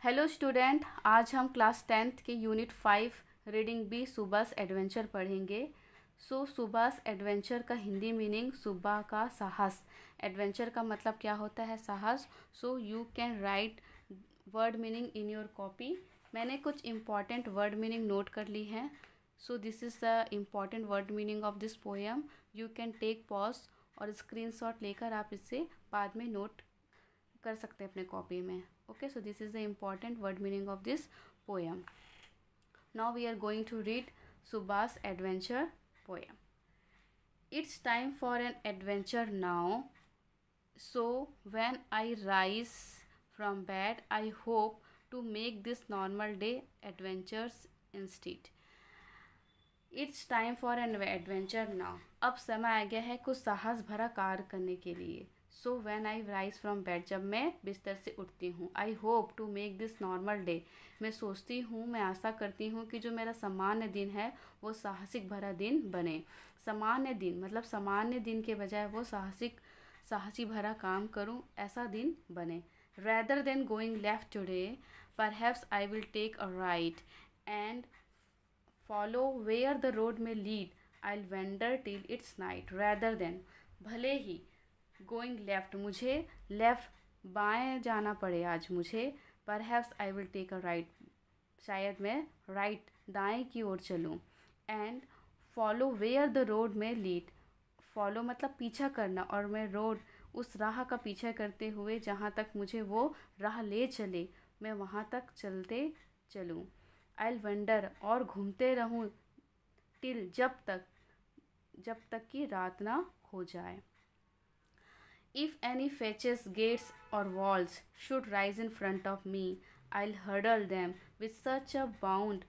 Hello student, आज हम class 10th के यूनिट 5 रीडिंग बी सुबास एडवेंचर पढ़ेंगे। सुबास एडवेंचर का हिंदी मीनिंग सुबह का साहस। एडवेंचर का मतलब क्या होता है? साहस। You can write word meaning in your copy. मैंने कुछ इम्पॉर्टेंट वर्ड मीनिंग नोट कर ली हैं। This is the important word meaning of this poem. You can take pause और स्क्रीनशॉट लेकर आप इसे बाद में नोट कर सकते हैं अपने कॉपी में। Okay, so this is the important word meaning of this poem. Now we are going to read Subha's adventure poem. It's time for an adventure now. So when I rise from bed, I hope to make this normal day adventures instead. It's time for an adventure now. अब समय आ गया है कुछ साहस भरा कार्य करने के लिए। So when I rise from bed, जब मैं बिस्तर से उठती हूँ। I hope to make this normal day, मैं सोचती हूँ, मैं आशा करती हूँ कि जो मेरा सामान्य दिन है वो साहसिक भरा दिन बने। सामान्य दिन मतलब सामान्य दिन के बजाय वो साहसी भरा काम करूँ, ऐसा दिन बने। Rather than going left today, perhaps I will take a right and follow where the road may lead, I wander till it's night. Rather than, भले ही, गोइंग लेफ्ट, मुझे लेफ्ट बाएं जाना पड़े आज मुझे। Perhaps I will take a right, शायद मैं राइट दाएं की ओर चलूँ। And follow where the road may lead, follow मतलब पीछा करना, और मैं रोड उस राह का पीछा करते हुए जहाँ तक मुझे वो राह ले चले मैं वहाँ तक चलते चलूँ। आई वंडर, और घूमते रहूँ, टिल, जब तक कि रात ना हो जाए। If any fetches, gates or walls should rise in front of me, I'll hurdle them with such a bound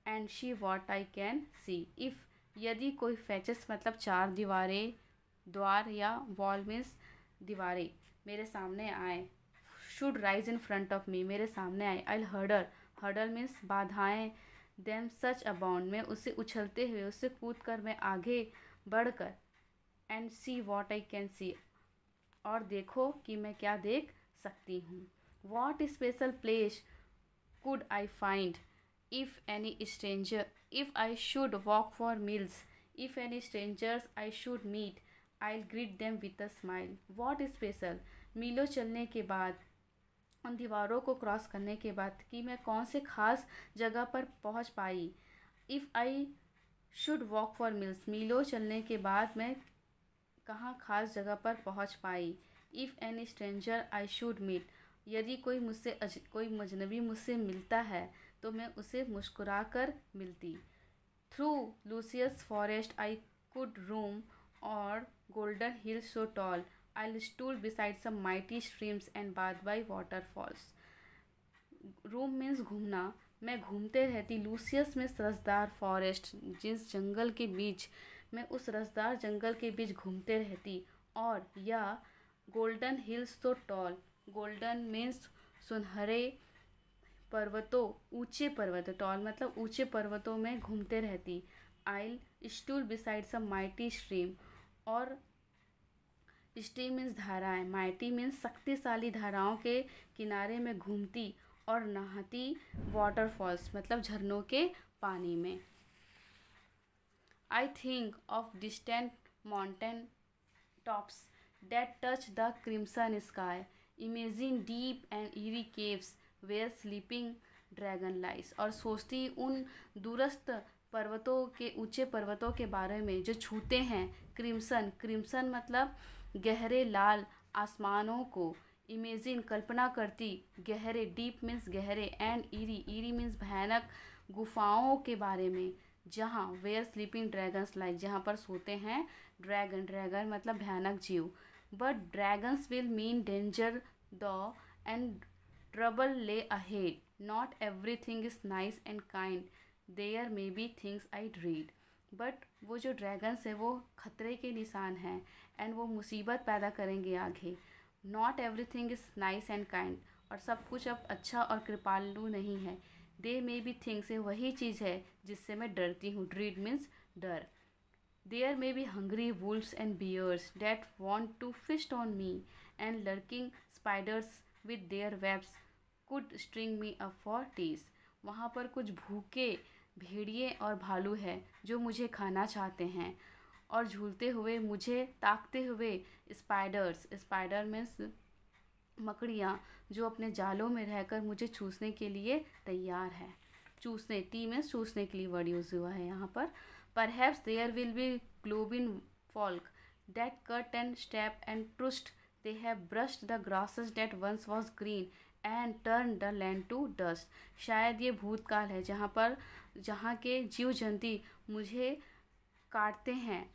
and see what I can see. If, यदि कोई फैचेस मतलब चार दीवारें, द्वार या वॉल मीन्स दीवारें मेरे सामने आए, should rise in front of me, मेरे सामने आए। आई हर्डल मीन्स बाधाएं, देम सच अ बाउंड, मैं उसे उछलते हुए, उससे कूद कर मैं आगे बढ़कर, and see what I can see, और देखो कि मैं क्या देख सकती हूँ। What special place could I find if any stranger, if I should walk for miles, if any strangers I should meet, I greet them with a smile. What special, मीलों चलने के बाद, उन दीवारों को क्रॉस करने के बाद, कि मैं कौन से खास जगह पर पहुँच पाई। If I should walk for miles, मीलों चलने के बाद मैं कहाँ खास जगह पर पहुँच पाई। If any stranger I should meet, यदि कोई मजनबी मुझसे मिलता है तो मैं उसे मुस्कुरा कर मिलती। Through luscious forest I could roam, और golden hills so tall, I stroll beside some mighty streams and bathe by waterfalls. Roam means घूमना, मैं घूमते रहती। लूसियस में रसदार, फॉरेस्ट जिस जंगल के बीच, मैं उस रसदार जंगल के बीच घूमते रहती। और या गोल्डन हिल्स तो टॉल, गोल्डन मीन्स सुनहरे पर्वतों, ऊंचे पर्वत, टॉल मतलब ऊंचे पर्वतों में घूमते रहती। आइल stool beside some mighty stream, और स्ट्रीम मीन्स धाराएं, माइटी मीन्स शक्तिशाली धाराओं के किनारे में घूमती और नहाती। वाटरफॉल्स मतलब झरनों के पानी में। I think of distant mountain tops that touch the crimson sky. Imagine deep and eerie caves where sleeping dragon lies. और सोचती उन दूरस्थ पर्वतों के, ऊंचे पर्वतों के बारे में जो छूते हैं क्रिम्सन मतलब गहरे लाल आसमानों को। इमेजिन कल्पना करती, गहरे, डीप मीन्स गहरे, एंड ईरी मीन्स भयानक गुफाओं के बारे में, जहाँ वेयर स्लीपिंग ड्रैगन्स लाइक, जहाँ पर सोते हैं ड्रैगन मतलब भयानक जीव। But dragons will mean danger the and trouble lay ahead, not everything is nice and kind, there may be things I read. But वो जो ड्रैगन्स है वो खतरे के निशान हैं, एंड वो मुसीबत पैदा करेंगे आगे। Not everything is nice and kind, और सब कुछ अब अच्छा और कृपालु नहीं है। दे मे बी थिंग्स, वही चीज़ है जिससे मैं डरती हूँ। ड्रीड मीन्स डर। There may be hungry wolves and bears that want to feast on me, and lurking spiders with their webs could string me up for tease. वहाँ पर कुछ भूखे भेड़िए और भालू है जो मुझे खाना चाहते हैं। और झूलते हुए, मुझे ताकते हुए स्पाइडर्स, स्पाइडर मीन्स मकड़ियाँ, जो अपने जालों में रहकर मुझे चूसने के लिए तैयार है। चूसने, टी मीन्स चूसने के लिए वर्ड यूज़ हुआ है यहाँ पर। Perhaps there will be goblin folk that cut and stamp and thrust, they have brushed the grasses that once was green and turn the land to dust. शायद ये भूतकाल है जहाँ के जीव जंतु मुझे काटते हैं,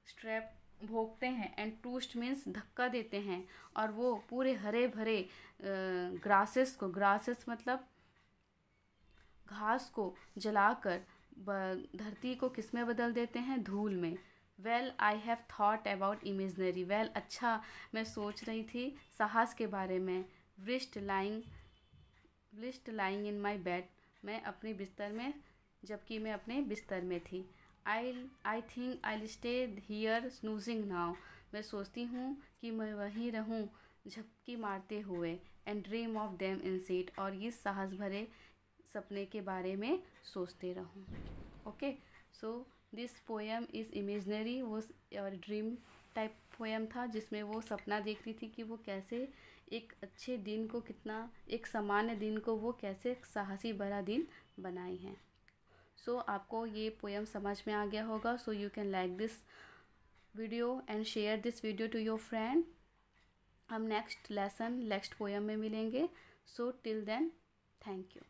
स्ट्रैप भोंकते हैं, एंड टूस्ट मीन्स धक्का देते हैं, और वो पूरे हरे भरे ग्रासेस मतलब घास को जलाकर धरती को किस में बदल देते हैं, धूल में। Well I have thought about imaginary, well अच्छा मैं सोच रही थी साहस के बारे में। विस्ट लाइंग इन माई बेड, मैं अपने बिस्तर में, जबकि मैं अपने बिस्तर में थी। I think I stay here snoozing now, मैं सोचती हूँ कि मैं वहीं रहूँ झपकी मारते हुए। And dream of them in seat, और इस साहस भरे सपने के बारे में सोचते रहूँ। Okay, so this poem is imaginary, वो और ड्रीम टाइप पोएम था, जिसमें वो सपना देख रही थी कि वो कैसे एक अच्छे दिन को, कितना एक सामान्य दिन को वो कैसे साहसी भरा दिन बनाई हैं। सो आपको ये पोएम समझ में आ गया होगा। So you can like this video and share this video to your friend. हम नेक्स्ट पोएम में मिलेंगे। So till then, thank you.